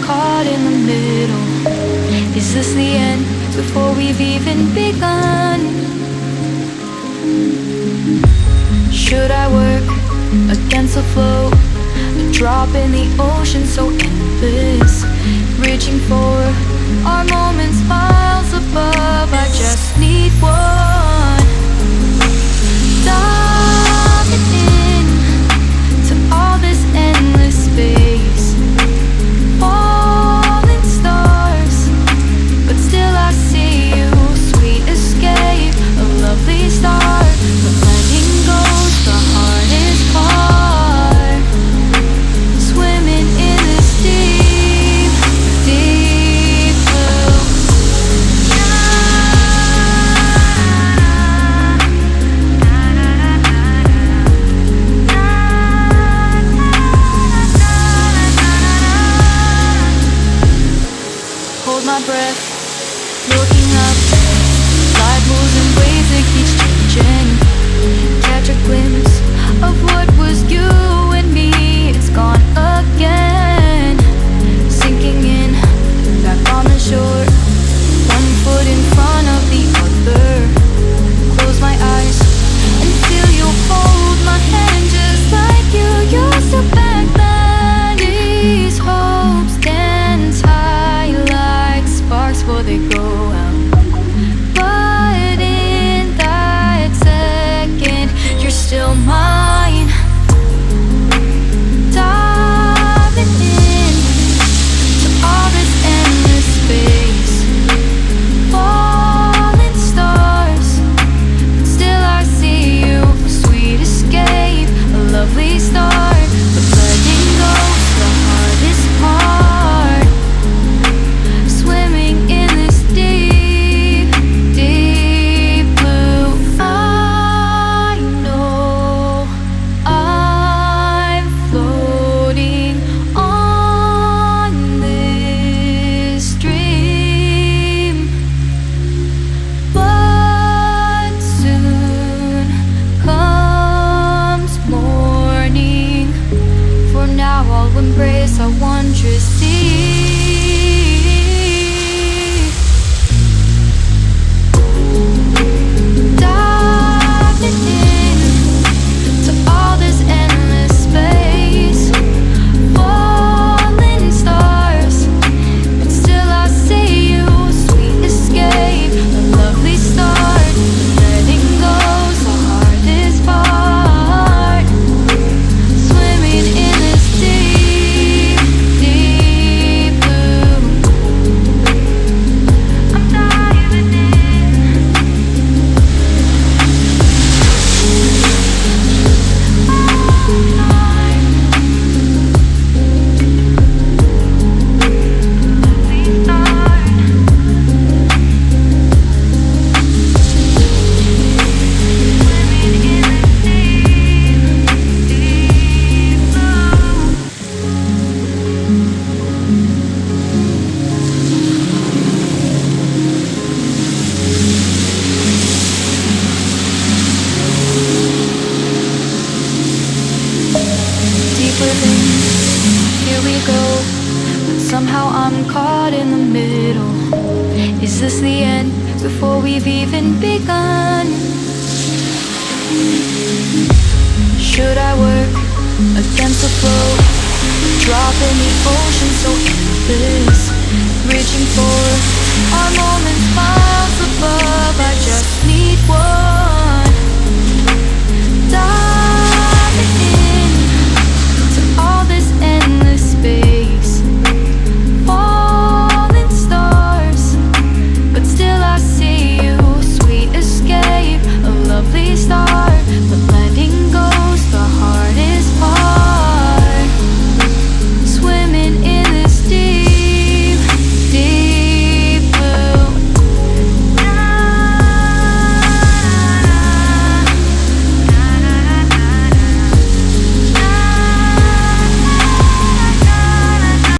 caught in the middle. Is this the end before we've even begun? Should I work against the flow? A drop in the ocean so endless, reaching for our moments miles above. I just need one. Diving in to all this endless space, falling stars, but still I see you. Sweet escape, a lovely start, but letting go's the hardest part. Swimming in this deep, deep blue. Hold my breath, looking up. Life moves in waves that keeps changing. Catch a glimpse of what was you and me. It's gone again, sinking in, back on the shore. One foot in front of the other. Close my eyes and feel you hold my hand just like you used to back then. These hopes dance high like sparks before they go out. But in that second, you're still mine. Diving in to all this endless space, falling stars, but still I see you. A sweet escape, a lovely start, but letting go's the hardest part. Swimming in this deep, deep blue. I know I'm floating on this dream, but soon comes morning. For now I'll embrace our wondrous sea. Diving in to all this endless space, falling stars, but still I see you. Sweet escape, a lovely start, letting go's the hardest part. Swimming in this deep, deep blue. I'm diving in. Deeper than here we go, but somehow I'm caught in the middle. Is this the end before we've even begun? Should I work against the flow? Drop in the ocean so endless, reaching for our moments miles